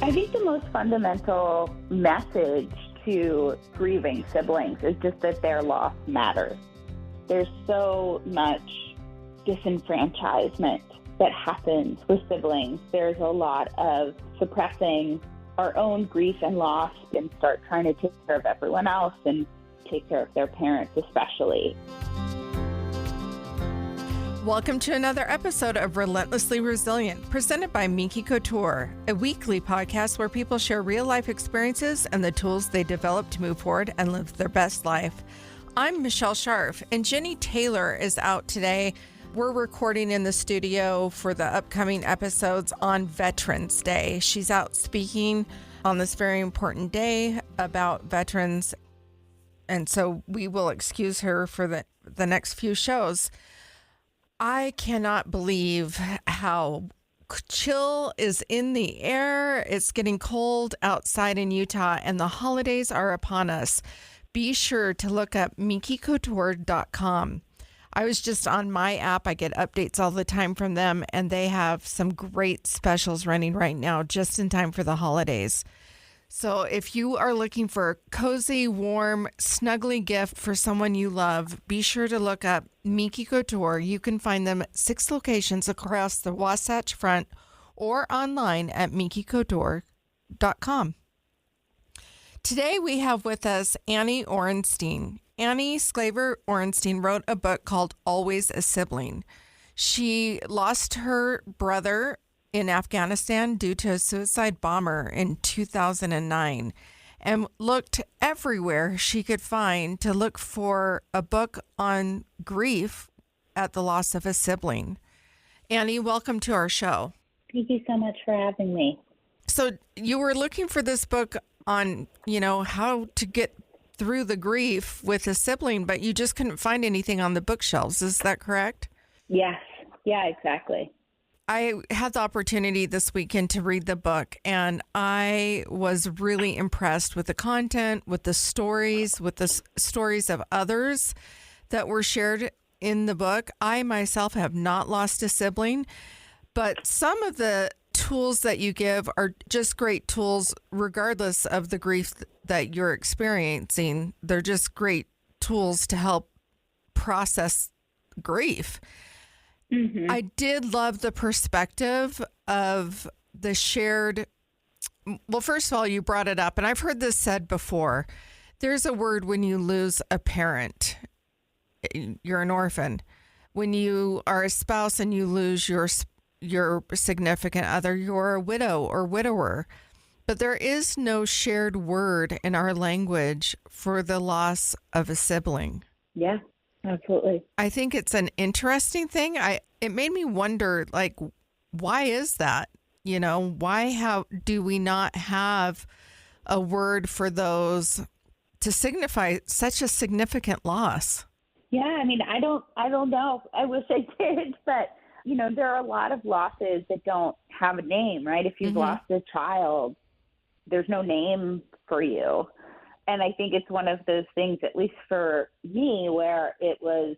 I think the most fundamental message to grieving siblings is just that their loss matters. There's so much disenfranchisement that happens with siblings. There's a lot of suppressing our own grief and loss and start trying to take care of everyone else and take care of their parents especially. Welcome to another episode of Relentlessly Resilient, presented by Minky Couture, a weekly podcast where people share real-life experiences and the tools they develop to move forward and live their best life. I'm Michelle Scharf, and Jennie Taylor is out today. We're recording in the studio for the upcoming episodes on Veterans Day. She's out speaking on this very important day about veterans, and so we will excuse her for the next few shows. I cannot believe how chill is in the air. It's getting cold outside in Utah, and the holidays are upon us. Be sure to look up minkycouture.com. I was just on my app. I get updates all the time from them, and they have some great specials running right now just in time for the holidays. So if you are looking for a cozy, warm, snuggly gift for someone you love, be sure to look up Minky Couture. You can find them at 6 locations across the Wasatch Front or online at minkycouture.com. Today we have with us Annie Orenstein. Annie Sklaver Orenstein wrote a book called Always a Sibling. She lost her brother in Afghanistan due to a suicide bomber in 2009 and looked everywhere she could find to look for a book on grief at the loss of a sibling. Annie, welcome to our show. Thank you so much for having me. So you were looking for this book on, how to get through the grief with a sibling, but you just couldn't find anything on the bookshelves. Is that correct? Yes. Yeah, exactly. I had the opportunity this weekend to read the book, and I was really impressed with the content, with the stories of others that were shared in the book. I myself have not lost a sibling, but some of the tools that you give are just great tools regardless of the grief that you're experiencing. They're just great tools to help process grief. Mm-hmm. I did love the perspective of the shared. Well, first of all, you brought it up, and I've heard this said before. There's a word when you lose a parent. You're an orphan. When you are a spouse and you lose your significant other, you're a widow or widower. But there is no shared word in our language for the loss of a sibling. Yeah. Absolutely. I think it's an interesting thing. It made me wonder, why is that? Why do we not have a word for those to signify such a significant loss? Yeah, I don't know. I wish I did, but there are a lot of losses that don't have a name, right? If you've lost a child, there's no name for you. And I think it's one of those things, at least for me, where it was,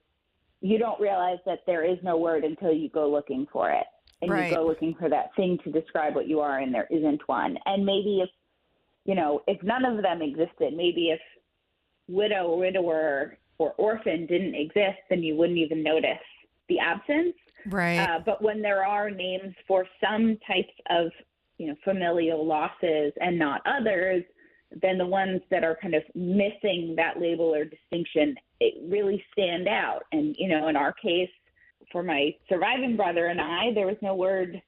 you don't realize that there is no word until you go looking for it. And right. You go looking for that thing to describe what you are, and there isn't one. And maybe if none of them existed, maybe if widow, widower, or orphan didn't exist, then you wouldn't even notice the absence. Right. But when there are names for some types of, familial losses and not others, then the ones that are kind of missing that label or distinction, it really stand out. And, in our case, for my surviving brother and I, there was no word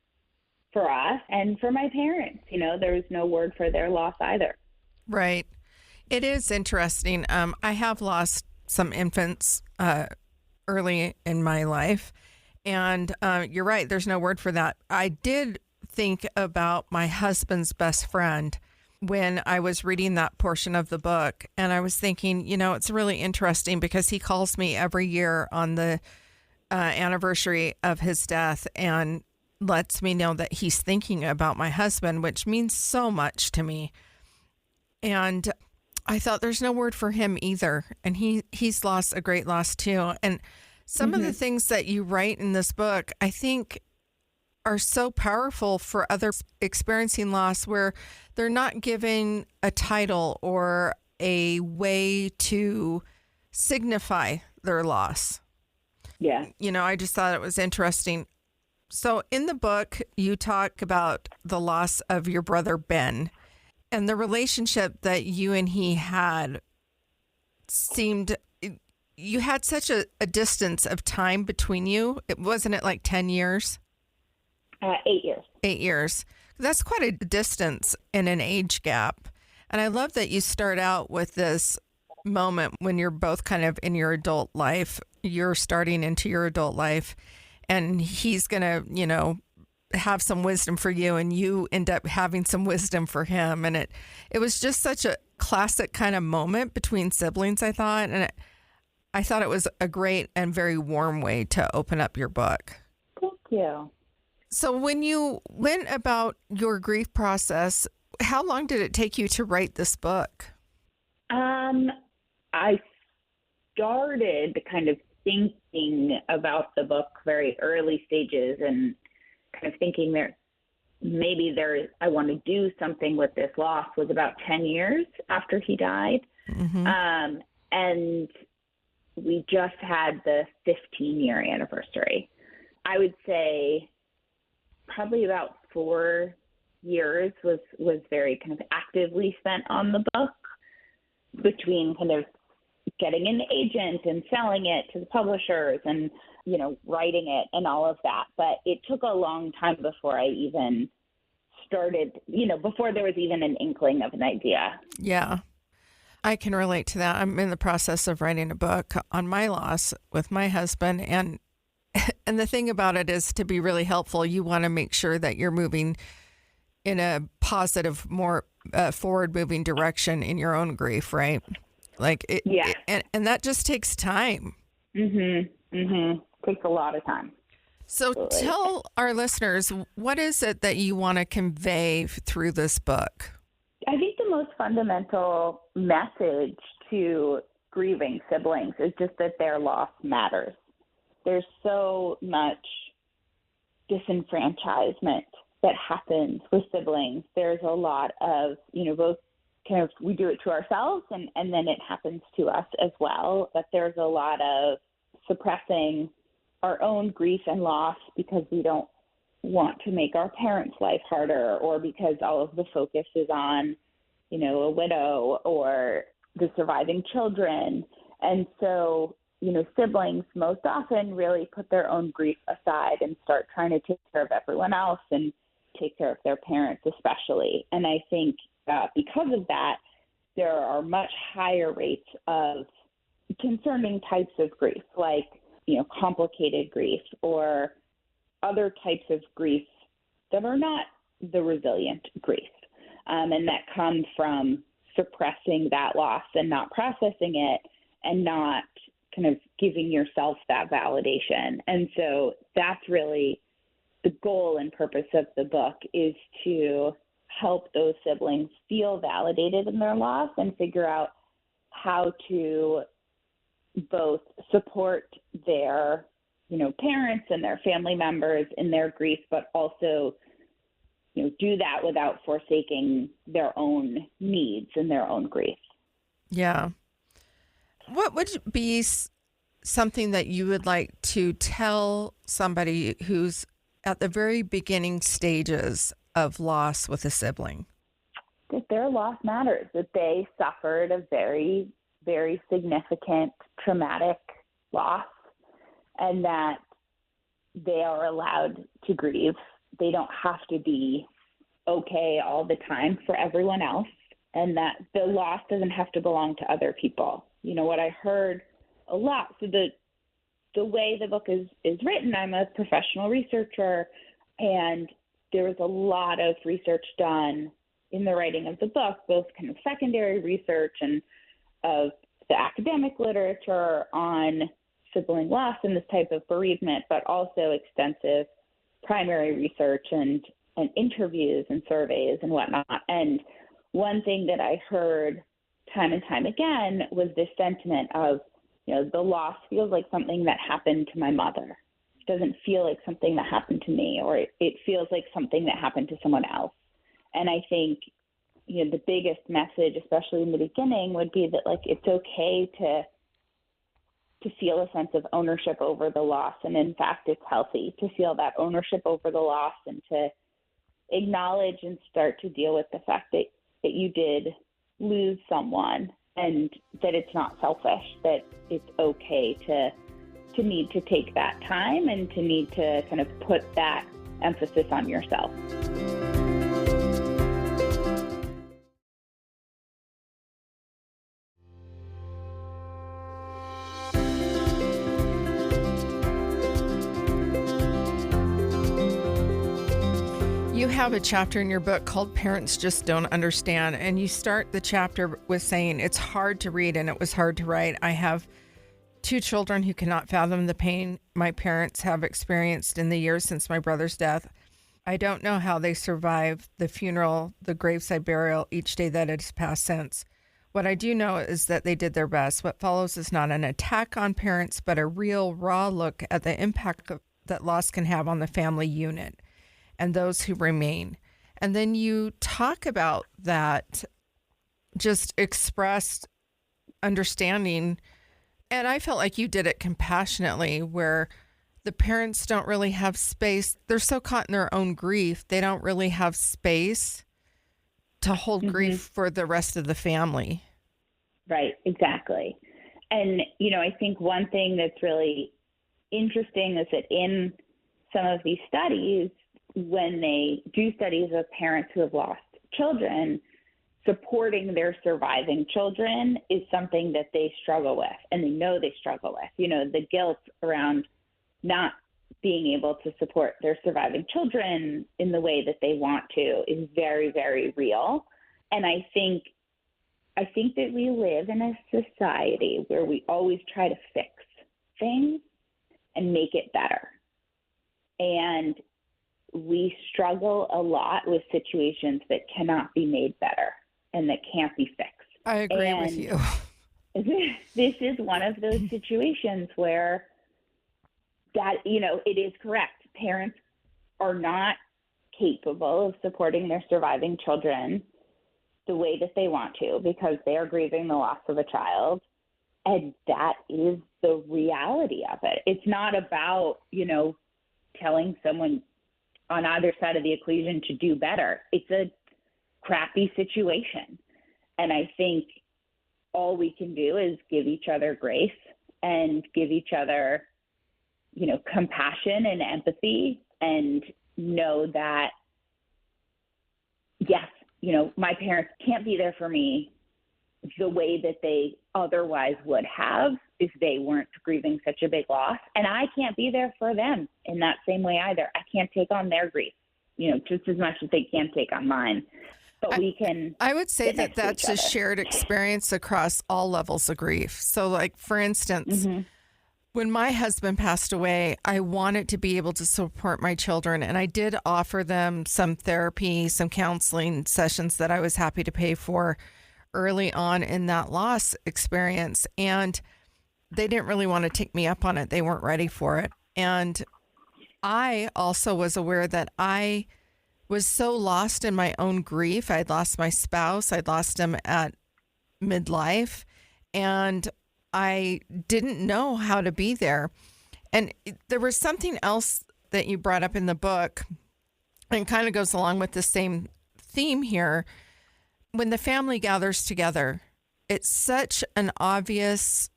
for us. And for my parents, there was no word for their loss either. Right. It is interesting. I have lost some infants early in my life. And you're right, there's no word for that. I did think about my husband's best friend when I was reading that portion of the book. And I was thinking, it's really interesting because he calls me every year on the anniversary of his death and lets me know that he's thinking about my husband, which means so much to me. And I thought there's no word for him either. And he's lost a great loss too. And some of the things that you write in this book, I think are so powerful for others experiencing loss, where they're not given a title or a way to signify their loss. Yeah. I just thought it was interesting. So in the book, you talk about the loss of your brother, Ben, and the relationship that you and he had seemed, you had such a distance of time between you. Wasn't it like 10 years? 8 years. 8 years. That's quite a distance in an age gap. And I love that you start out with this moment when you're both kind of in your adult life. You're starting into your adult life, and he's going to, have some wisdom for you, and you end up having some wisdom for him. And it was just such a classic kind of moment between siblings, I thought. And I thought it was a great and very warm way to open up your book. Thank you. So when you went about your grief process, how long did it take you to write this book? I started kind of thinking about the book very early stages and kind of thinking I want to do something with this loss was about 10 years after he died. Mm-hmm. And we just had the 15-year anniversary. I would say probably about 4 years was very kind of actively spent on the book, between kind of getting an agent and selling it to the publishers and, writing it and all of that. But it took a long time before I even started, before there was even an inkling of an idea. Yeah, I can relate to that. I'm in the process of writing a book on my loss with my husband. And the thing about it is, to be really helpful, you want to make sure that you're moving in a positive, more forward-moving direction in your own grief, right? Yeah. And that just takes time. Takes a lot of time. So Absolutely. Tell our listeners, what is it that you want to convey through this book? I think the most fundamental message to grieving siblings is just that their loss matters. There's so much disenfranchisement that happens with siblings. There's a lot of, both kind of, we do it to ourselves and then it happens to us as well. But there's a lot of suppressing our own grief and loss because we don't want to make our parents' life harder, or because all of the focus is on, a widow or the surviving children. And so, siblings most often really put their own grief aside and start trying to take care of everyone else and take care of their parents especially. And I think because of that, there are much higher rates of concerning types of grief, like, complicated grief or other types of grief that are not the resilient grief. And that come from suppressing that loss and not processing it and not kind of giving yourself that validation. And so that's really the goal and purpose of the book, is to help those siblings feel validated in their loss and figure out how to both support their, parents and their family members in their grief, but also, do that without forsaking their own needs and their own grief. Yeah. What would be something that you would like to tell somebody who's at the very beginning stages of loss with a sibling? That their loss matters, that they suffered a very, very significant traumatic loss, and that they are allowed to grieve. They don't have to be okay all the time for everyone else, and that the loss doesn't have to belong to other people. What I heard a lot, so the way the book is written, I'm a professional researcher, and there was a lot of research done in the writing of the book, both kind of secondary research and of the academic literature on sibling loss and this type of bereavement, but also extensive primary research and interviews and surveys and whatnot. And one thing that I heard time and time again was this sentiment of, the loss feels like something that happened to my mother. doesn't feel like something that happened to me, or it feels like something that happened to someone else. And I think, the biggest message, especially in the beginning, would be that, like, it's okay to feel a sense of ownership over the loss. And in fact, it's healthy to feel that ownership over the loss and to acknowledge and start to deal with the fact that you did lose someone, and that it's not selfish, that it's okay to need to take that time and to need to kind of put that emphasis on yourself. You have a chapter in your book called Parents Just Don't Understand, and you start the chapter with saying, it's hard to read and it was hard to write. I have 2 children who cannot fathom the pain my parents have experienced in the years since my brother's death. I don't know how they survived the funeral, the graveside burial, each day that has passed since. What I do know is that they did their best. What follows is not an attack on parents, but a real raw look at the impact that loss can have on the family unit and those who remain. And then you talk about that just expressed understanding. And I felt like you did it compassionately, where the parents don't really have space. They're so caught in their own grief. They don't really have space to hold grief for the rest of the family. Right, exactly. And, I think one thing that's really interesting is that in some of these studies, when they do studies of parents who have lost children, supporting their surviving children is something that they struggle with, and they know they struggle with. The guilt around not being able to support their surviving children in the way that they want to is very, very real. And I think that we live in a society where we always try to fix things and make it better. And we struggle a lot with situations that cannot be made better and that can't be fixed. I agree with you. This is one of those situations where that, it is correct. Parents are not capable of supporting their surviving children the way that they want to, because they are grieving the loss of a child. And that is the reality of it. It's not about, telling someone on either side of the equation to do better. It's a crappy situation. And I think all we can do is give each other grace and give each other, compassion and empathy, and know that, yes, my parents can't be there for me the way that they otherwise would have if they weren't grieving such a big loss. And I can't be there for them in that same way either. I can't take on their grief, just as much as they can't take on mine. But we can. I would say that that's a shared experience across all levels of grief. So, like, for instance, when my husband passed away, I wanted to be able to support my children. And I did offer them some therapy, some counseling sessions that I was happy to pay for early on in that loss experience. And they didn't really want to take me up on it. They weren't ready for it. And I also was aware that I was so lost in my own grief. I'd lost my spouse. I'd lost him at midlife. And I didn't know how to be there. And there was something else that you brought up in the book, and kind of goes along with the same theme here. When the family gathers together, it's such an obvious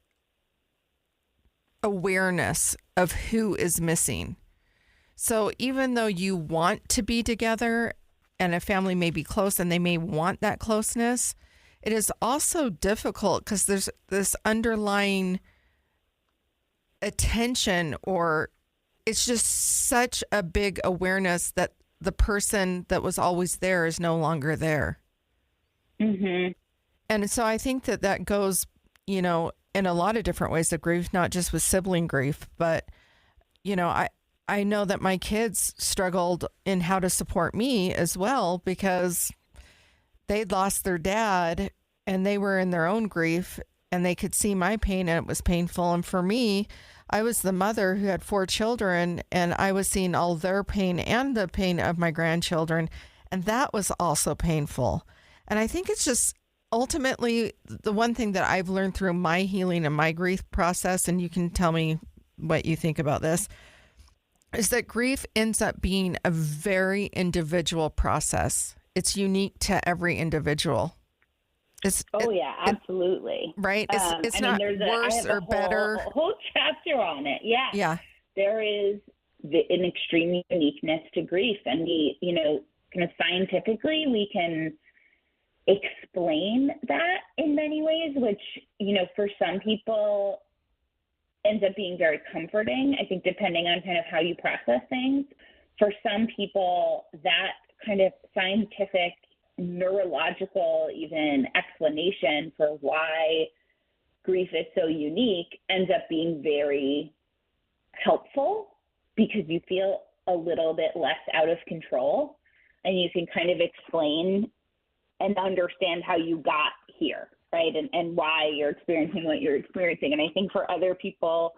awareness of who is missing. So even though you want to be together and a family may be close and they may want that closeness, it is also difficult because there's this underlying attention, or it's just such a big awareness that the person that was always there is no longer there. And so I think that goes, in a lot of different ways of grief, not just with sibling grief, but, I know that my kids struggled in how to support me as well, because they'd lost their dad and they were in their own grief. and they could see my pain, and it was painful. And for me, I was the mother who had 4 children, and I was seeing all their pain and the pain of my grandchildren. And that was also painful. And I think it's just ultimately the one thing that I've learned through my healing and my grief process, and you can tell me what you think about this, is that grief ends up being a very individual process. It's unique to every individual. Yeah, absolutely. Right? It's not worse or better. A whole chapter on it. Yeah. Yeah. There is an extreme uniqueness to grief. And kind of scientifically, we can explain that in many ways, which, for some people ends up being very comforting, I think, depending on kind of how you process things. For some people, that kind of scientific, neurological even explanation for why grief is so unique ends up being very helpful, because you feel a little bit less out of control, and you can kind of explain and understand how you got here, right? And why you're experiencing what you're experiencing. And I think for other people,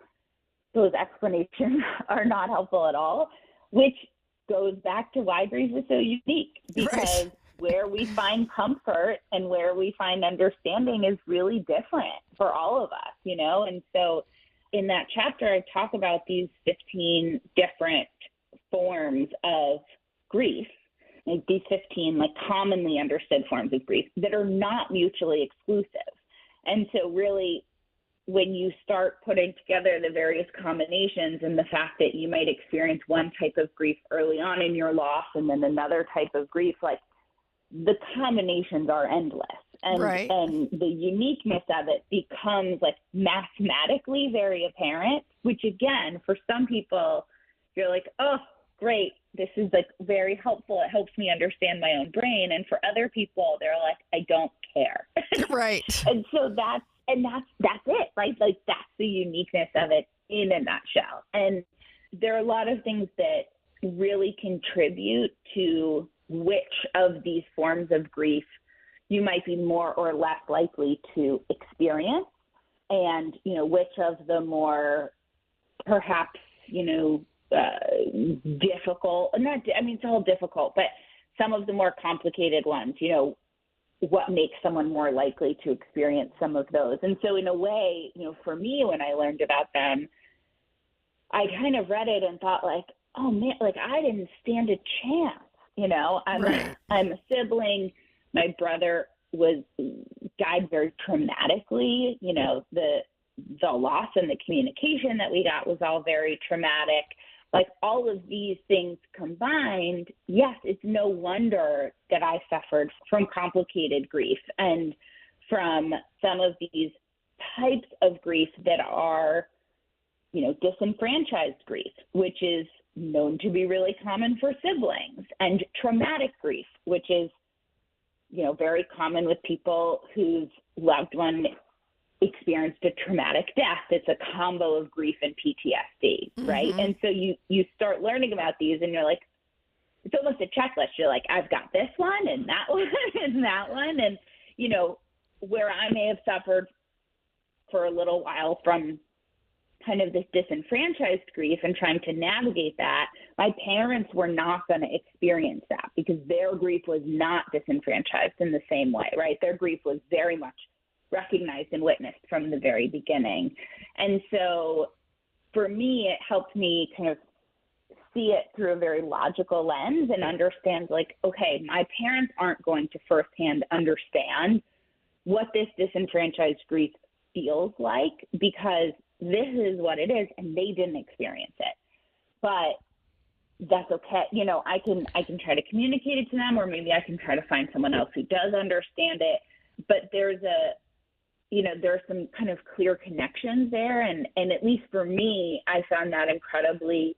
those explanations are not helpful at all, which goes back to why grief is so unique, because where we find comfort and where we find understanding is really different for all of us, And so in that chapter, I talk about these 15 different forms of grief, like these 15 commonly understood forms of grief that are not mutually exclusive. And so really, when you start putting together the various combinations and the fact that you might experience one type of grief early on in your loss and then another type of grief, the combinations are endless. And, and the uniqueness of it becomes mathematically very apparent, which again, for some people, you're like, oh, great, this is very helpful. It helps me understand my own brain. And for other people, they're like, I don't care. Right. And so that's it, right? That's the uniqueness of it in a nutshell. And there are a lot of things that really contribute to which of these forms of grief you might be more or less likely to experience, and, which of the more perhaps, difficult, it's all difficult, but some of the more complicated ones, what makes someone more likely to experience some of those. And so in a way, for me, when I learned about them, I kind of read it and thought oh man, I didn't stand a chance. I'm a sibling. My brother died very traumatically. The loss and the communication that we got was all very traumatic. All of these things combined, yes, it's no wonder that I suffered from complicated grief and from some of these types of grief that are, disenfranchised grief, which is known to be really common for siblings, and traumatic grief, which is, very common with people whose loved one experienced a traumatic death. It's a combo of grief and PTSD, right? Mm-hmm. And so you start learning about these, and you're like, it's almost a checklist. You're like, I've got this one and that one and that one. And, where I may have suffered for a little while from kind of this disenfranchised grief and trying to navigate that, my parents were not going to experience that because their grief was not disenfranchised in the same way, right? Their grief was very much recognized and witnessed from the very beginning. And so for me, it helped me kind of see it through a very logical lens and understand okay, my parents aren't going to firsthand understand what this disenfranchised grief feels like because this is what it is and they didn't experience it. But that's okay. I can try to communicate it to them, or maybe I can try to find someone else who does understand it. But there's there's some kind of clear connections there. And at least for me, I found that incredibly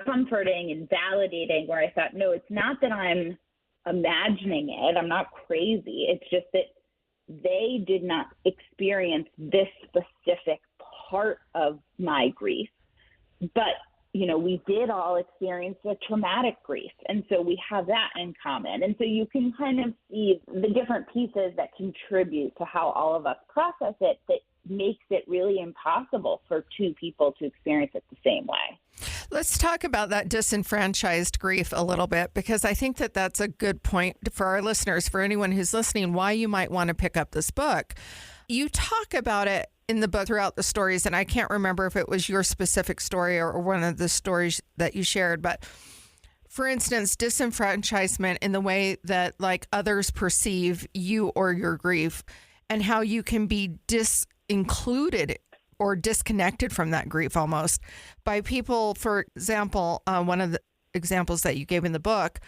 comforting and validating, where I thought, no, it's not that I'm imagining it. I'm not crazy. It's just that they did not experience this specific part of my grief. But, we did all experience a traumatic grief. And so we have that in common. And so you can kind of see the different pieces that contribute to how all of us process it that makes it really impossible for two people to experience it the same way. Let's talk about that disenfranchised grief a little bit, because I think that that's a good point for our listeners, for anyone who's listening, why you might want to pick up this book. You talk about it in the book throughout the stories, and I can't remember if it was your specific story or one of the stories that you shared, but for instance, disenfranchisement in the way that like others perceive you or your grief, and how you can be disincluded or disconnected from that grief almost by people. For example, one of the examples that you gave in the book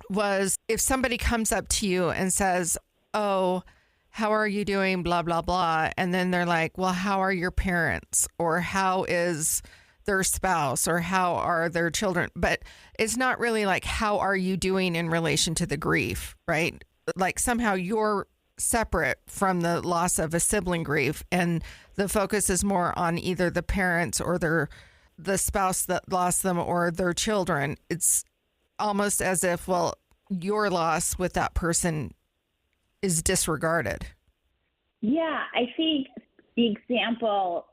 was if somebody comes up to you and says, "Oh, how are you doing? Blah, blah, blah." And then they're like, "Well, how are your parents?" Or how is their spouse? Or how are their children? But it's not really like, how are you doing in relation to the grief, right? Like somehow you're separate from the loss of a sibling grief, and the focus is more on either the parents or the spouse that lost them or their children. It's almost as if, well, your loss with that person is disregarded. Yeah, I think the example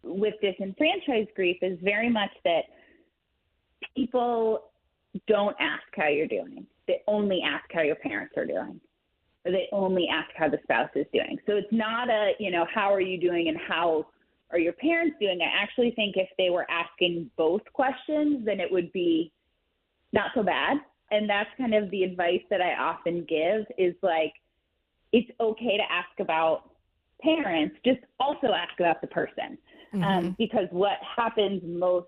with disenfranchised grief is very much that people don't ask how you're doing. They only ask how your parents are doing. Or they only ask how the spouse is doing. So it's not a, how are you doing and how are your parents doing? I actually think if they were asking both questions, then it would be not so bad. And that's kind of the advice that I often give is like, it's okay to ask about parents, just also ask about the person. Mm-hmm. Because what happens most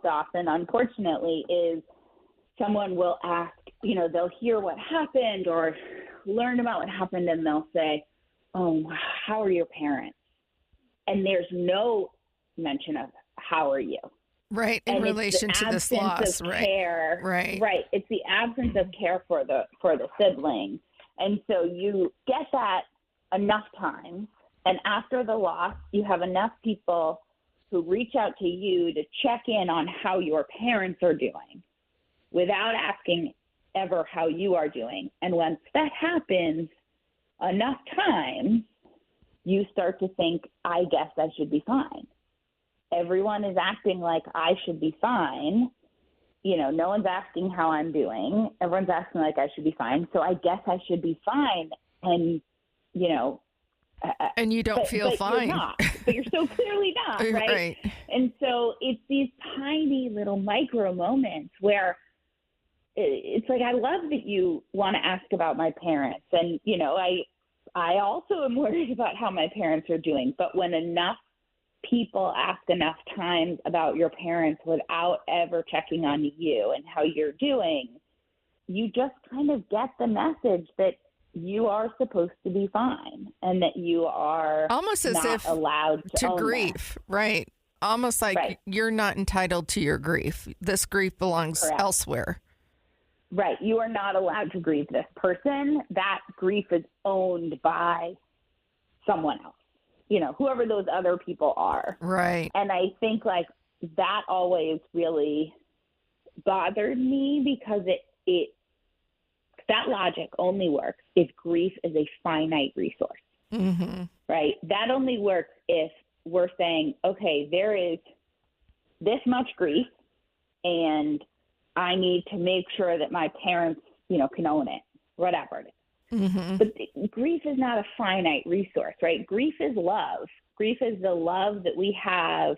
often, unfortunately, is someone will ask, they'll hear what happened or learn about what happened, and they'll say, "Oh, how are your parents?" And there's no mention of how are you. Right, in relation to this loss, right? Right. It's the absence of care for the sibling. And so you get that enough times, and after the loss, you have enough people who reach out to you to check in on how your parents are doing without asking ever how you are doing. And once that happens enough times, you start to think, I guess I should be fine. Everyone is acting like I should be fine. No one's asking how I'm doing. Everyone's acting like I should be fine. So I guess I should be fine. And, and you don't feel fine. You're not, but you're so clearly not, right? And so it's these tiny little micro moments where it's like, I love that you want to ask about my parents. And, I also am worried about how my parents are doing. But when enough people ask enough times about your parents without ever checking on you and how you're doing, you just kind of get the message that you are supposed to be fine and that you are almost as not if allowed to grieve, right? Almost like you're not entitled to your grief. This grief belongs elsewhere. Right. You are not allowed to grieve this person. That grief is owned by someone else, whoever those other people are. Right. And I think like that always really bothered me because that logic only works if grief is a finite resource. Mm-hmm. Right. That only works if we're saying, okay, there is this much grief and I need to make sure that my parents, can own it, whatever it is. Mm-hmm. But grief is not a finite resource, right? Grief is love. Grief is the love that we have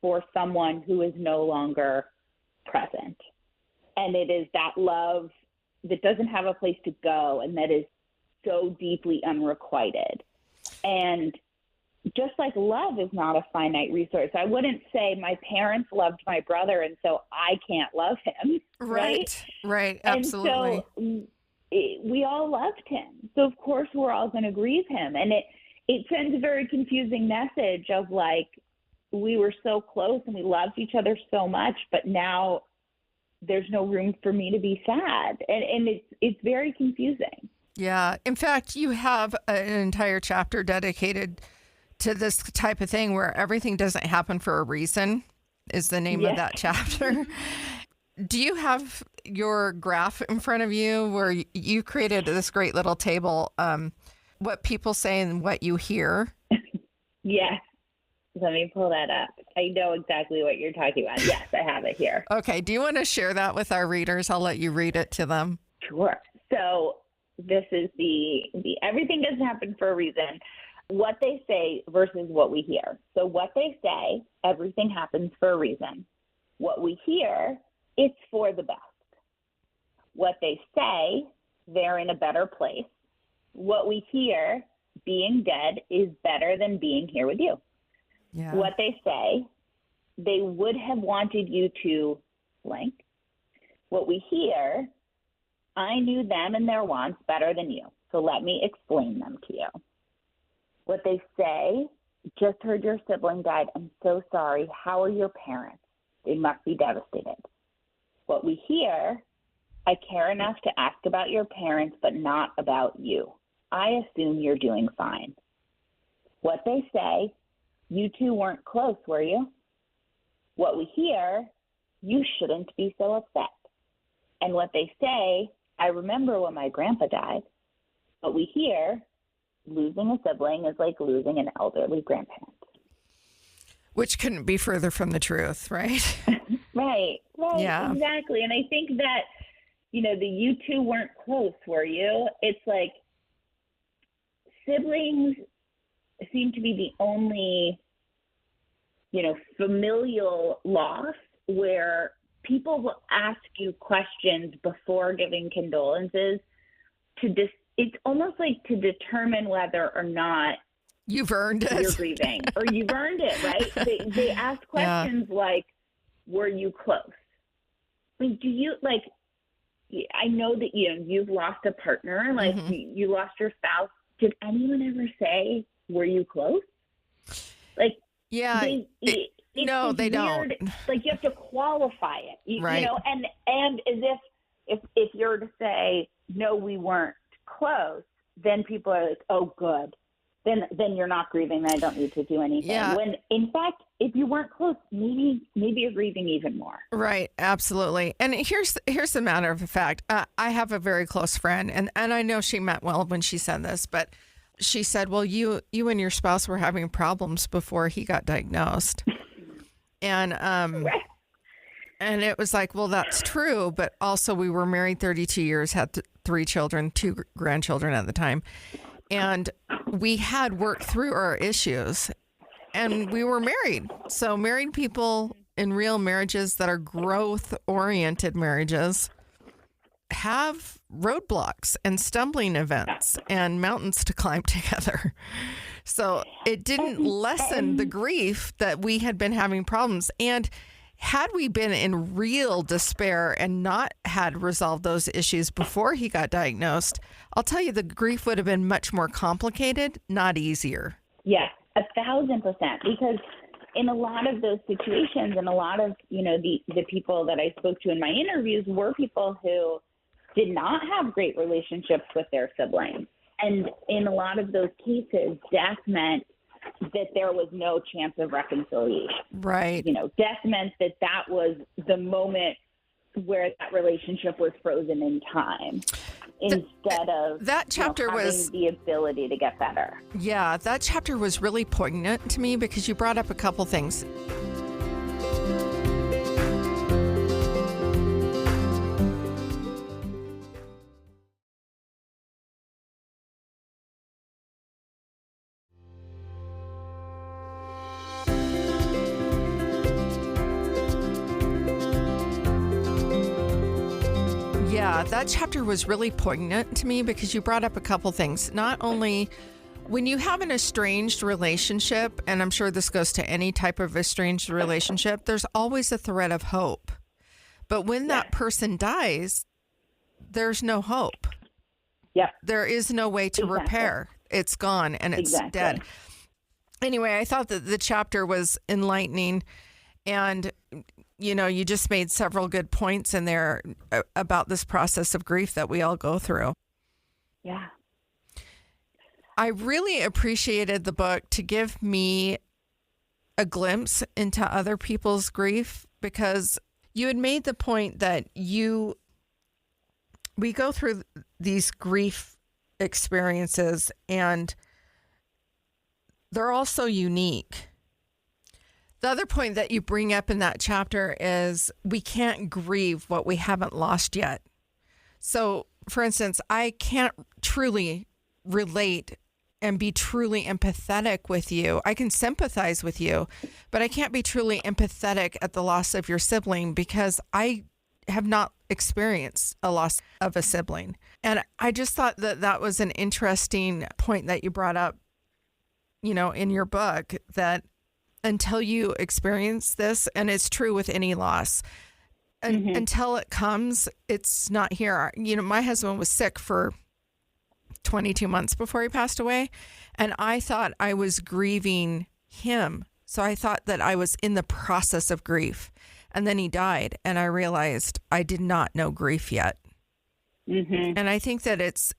for someone who is no longer present. And it is that love that doesn't have a place to go and that is so deeply unrequited. And just like love is not a finite resource, I wouldn't say my parents loved my brother and so I can't love him. Right. Absolutely. And so we all loved him. So of course we're all going to grieve him. And it sends a very confusing message of like, we were so close and we loved each other so much, but now there's no room for me to be sad. And it's very confusing. Yeah. In fact, you have an entire chapter dedicated to this type of thing where everything doesn't happen for a reason. is the name of that chapter. Do you have your graph in front of you where you created this great little table, what people say and what you hear? Yes. Let me pull that up. I know exactly what you're talking about. Yes, I have it here. Okay. Do you want to share that with our readers? I'll let you read it to them. Sure. So this is the everything doesn't happen for a reason. What they say versus what we hear. So what they say, everything happens for a reason. What we hear, it's for the best. What they say, they're in a better place. What we hear, being dead is better than being here with you. Yeah. What they say, they would have wanted you to blank. What we hear, I knew them and their wants better than you, so let me explain them to you. What they say, just heard your sibling died. I'm so sorry. How are your parents? They must be devastated. What we hear, I care enough to ask about your parents, but not about you. I assume you're doing fine. What they say, you two weren't close, were you? What we hear, you shouldn't be so upset. And what they say, I remember when my grandpa died. What we hear, losing a sibling is like losing an elderly grandparent. Which couldn't be further from the truth, right? Right, Yeah. Exactly. And I think that, the you two weren't close, were you? It's like siblings seem to be the only, familial loss where people will ask you questions before giving condolences it's almost like to determine whether or not you've earned it. You're grieving or you've earned it, right? They ask questions like, were you close? Like, do you I know that, you've lost a partner, you lost your spouse. Did anyone ever say, were you close? Yeah. No, they don't. Like, you have to qualify it, right. And as if you're to say, no, we weren't close, then people are like, oh, good. Then you're not grieving. I don't need to do anything. Yeah. When, in fact, if you weren't close, maybe you're grieving even more. Right. Absolutely. And here's the matter of fact. I have a very close friend, and I know she meant well when she said this, but she said, well, you and your spouse were having problems before he got diagnosed. And Right. and it was like, well, that's true. But also we were married 32 years, had 3 children, 2 grandchildren at the time. And we had worked through our issues, and we were married. So married people in real marriages that are growth-oriented marriages have roadblocks and stumbling events and mountains to climb together. So it didn't lessen the grief that we had been having problems. And had we been in real despair and not had resolved those issues before he got diagnosed, I'll tell you, the grief would have been much more complicated, not easier. Yes, 1,000%. Because in a lot of those situations, and a lot of, the people that I spoke to in my interviews were people who did not have great relationships with their siblings. And in a lot of those cases, death meant that there was no chance of reconciliation. Right. Death meant that was the moment where that relationship was frozen in time instead of that chapter having the ability to get better. Yeah, that chapter was really poignant to me because you brought up a couple things. Yeah, that chapter was really poignant to me because you brought up a couple things. Not only when you have an estranged relationship, and I'm sure this goes to any type of estranged relationship, there's always a thread of hope. But when that person dies, there's no hope. Yep. There is no way to repair. It's gone and it's dead. Anyway, I thought that the chapter was enlightening, and you just made several good points in there about this process of grief that we all go through. Yeah. I really appreciated the book to give me a glimpse into other people's grief, because you had made the point that we go through these grief experiences and they're all so unique. The other point that you bring up in that chapter is we can't grieve what we haven't lost yet. So, for instance, I can't truly relate and be truly empathetic with you. I can sympathize with you, but I can't be truly empathetic at the loss of your sibling because I have not experienced a loss of a sibling. And I just thought that that was an interesting point that you brought up, in your book, that until you experience this, and it's true with any loss, until it comes, it's not here. My husband was sick for 22 months before he passed away, and I thought I was grieving him. So I thought that I was in the process of grief, and then he died, and I realized I did not know grief yet. And I think that it's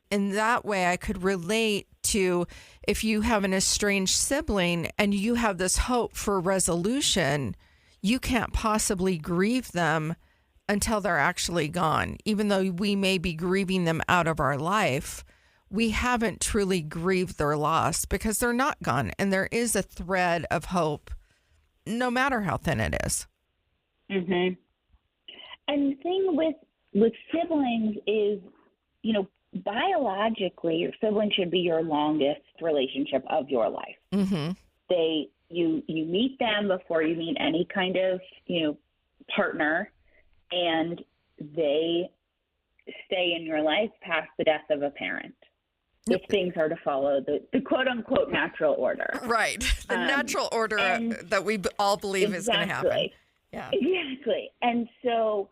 in that way I could relate to if you have an estranged sibling and you have this hope for resolution, you can't possibly grieve them until they're actually gone. Even though we may be grieving them out of our life, we haven't truly grieved their loss because they're not gone. And there is a thread of hope, no matter how thin it is. And the thing with siblings is, biologically, your sibling should be your longest relationship of your life. You meet them before you meet any kind of, partner, and they stay in your life past the death of a parent. If things are to follow the quote unquote natural order. Right. The natural order that we all believe is going to happen. Yeah. Exactly. And so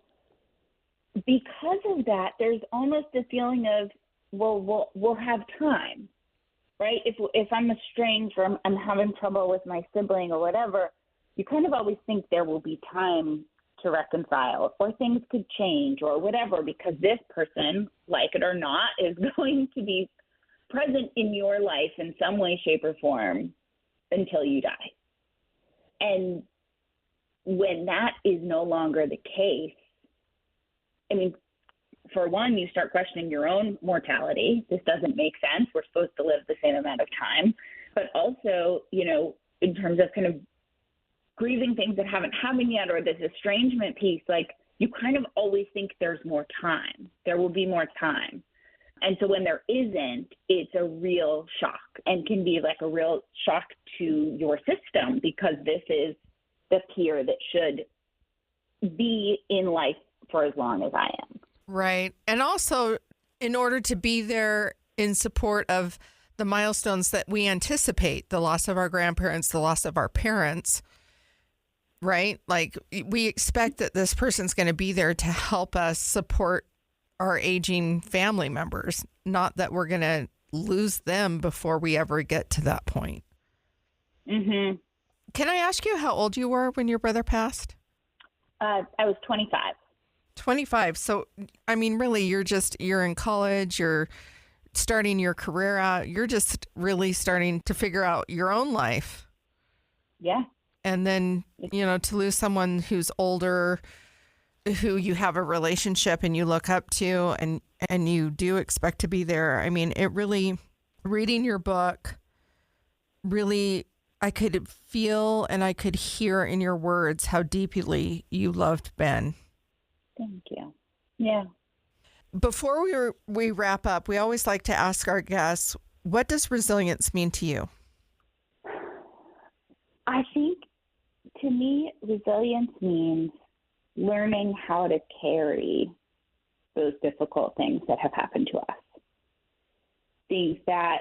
because of that, there's almost a feeling of, well, we'll have time, right? If I'm estranged or I'm having trouble with my sibling or whatever, you kind of always think there will be time to reconcile, or things could change or whatever, because this person, like it or not, is going to be present in your life in some way, shape, or form until you die. And when that is no longer the case, I mean, for one, you start questioning your own mortality. This doesn't make sense. We're supposed to live the same amount of time. But also, in terms of kind of grieving things that haven't happened yet, or this estrangement piece, like you kind of always think there's more time. There will be more time. And so when there isn't, it's a real shock and can be like a real shock to your system, because this is the peer that should be in life for as long as I am. Right. And also, in order to be there in support of the milestones that we anticipate, the loss of our grandparents, the loss of our parents, right? Like, we expect that this person's going to be there to help us support our aging family members, not that we're going to lose them before we ever get to that point. Can I ask you how old you were when your brother passed? I was 25. 25. So, I mean, really, you're in college, you're starting your career out, you're just really starting to figure out your own life. Yeah. And then, to lose someone who's older, who you have a relationship and you look up to, and you do expect to be there. I mean, it really, reading your book, really, I could feel and I could hear in your words how deeply you loved Ben. Thank you. Yeah. Before we wrap up, we always like to ask our guests, what does resilience mean to you? I think, to me, resilience means learning how to carry those difficult things that have happened to us. Things that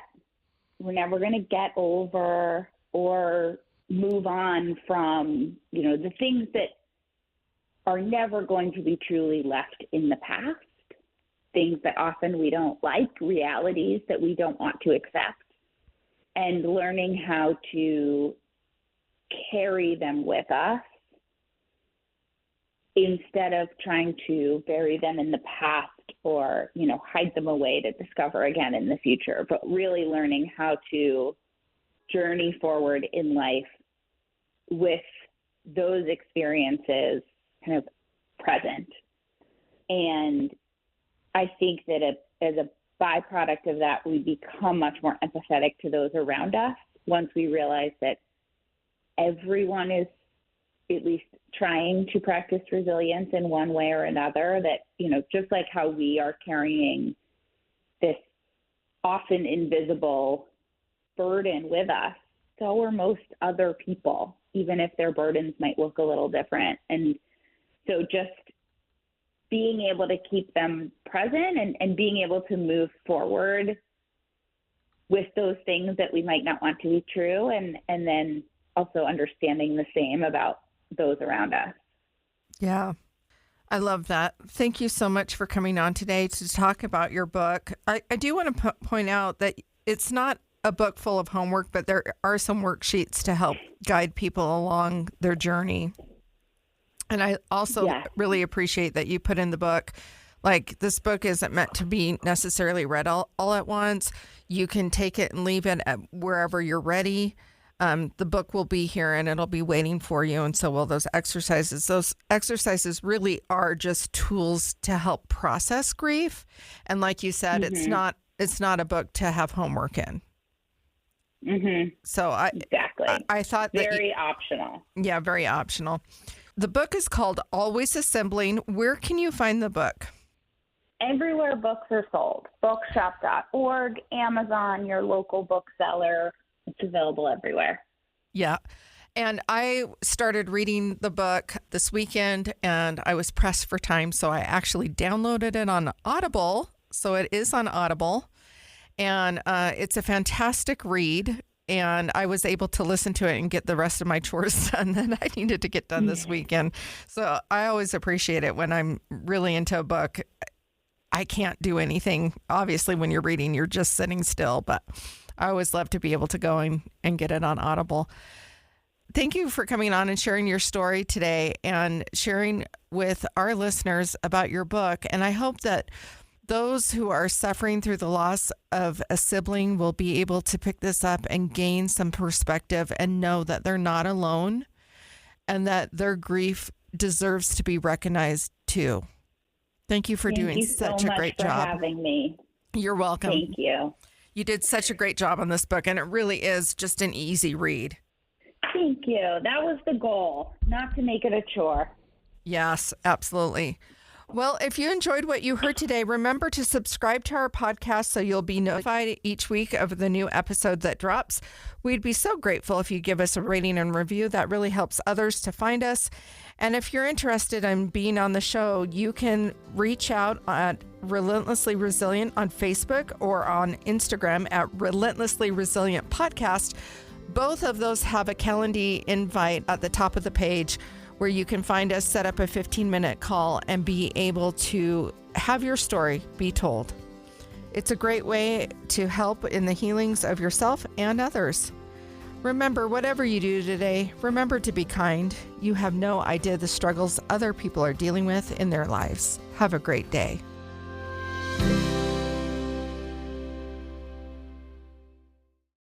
we're never going to get over or move on from, the things that are never going to be truly left in the past, things that often we don't like, realities that we don't want to accept, and learning how to carry them with us instead of trying to bury them in the past or, hide them away to discover again in the future, but really learning how to journey forward in life with those experiences kind of present. And I think that as a byproduct of that, we become much more empathetic to those around us once we realize that everyone is at least trying to practice resilience in one way or another, that, just like how we are carrying this often invisible burden with us, so are most other people, even if their burdens might look a little different. And so just being able to keep them present and being able to move forward with those things that we might not want to be true, and then also understanding the same about those around us. Yeah, I love that. Thank you so much for coming on today to talk about your book. I do want to point out that it's not a book full of homework, but there are some worksheets to help guide people along their journey. And I also really appreciate that you put in the book, like, this book isn't meant to be necessarily read all at once. You can take it and leave it at wherever you're ready. The book will be here and it'll be waiting for you. And so will those exercises. Those exercises really are just tools to help process grief. And like you said, it's not a book to have homework in. So I thought that very optional. Yeah, very optional. The book is called Always a Sibling. Where can you find the book? Everywhere books are sold. Bookshop.org, Amazon, your local bookseller. It's available everywhere. Yeah. And I started reading the book this weekend, and I was pressed for time, so I actually downloaded it on Audible. So it is on Audible. And it's a fantastic read. And I was able to listen to it and get the rest of my chores done that I needed to get done this weekend. So I always appreciate it when I'm really into a book. I can't do anything. Obviously, when you're reading, you're just sitting still. But I always love to be able to go and get it on Audible. Thank you for coming on and sharing your story today and sharing with our listeners about your book. And I hope that those who are suffering through the loss of a sibling will be able to pick this up and gain some perspective and know that they're not alone and that their grief deserves to be recognized too. Thank you for doing such a great job. Thank you so much for having me. You're welcome. Thank you. You did such a great job on this book, and it really is just an easy read. Thank you. That was the goal, not to make it a chore. Yes, absolutely. Well, if you enjoyed what you heard today, remember to subscribe to our podcast so you'll be notified each week of the new episode that drops. We'd be so grateful if you give us a rating and review. That really helps others to find us. And if you're interested in being on the show, you can reach out at Relentlessly Resilient on Facebook or on Instagram at Relentlessly Resilient Podcast. Both of those have a Calendly invite at the top of the page where you can find us, set up a 15-minute call, and be able to have your story be told. It's a great way to help in the healings of yourself and others. Remember, whatever you do today, remember to be kind. You have no idea the struggles other people are dealing with in their lives. Have a great day.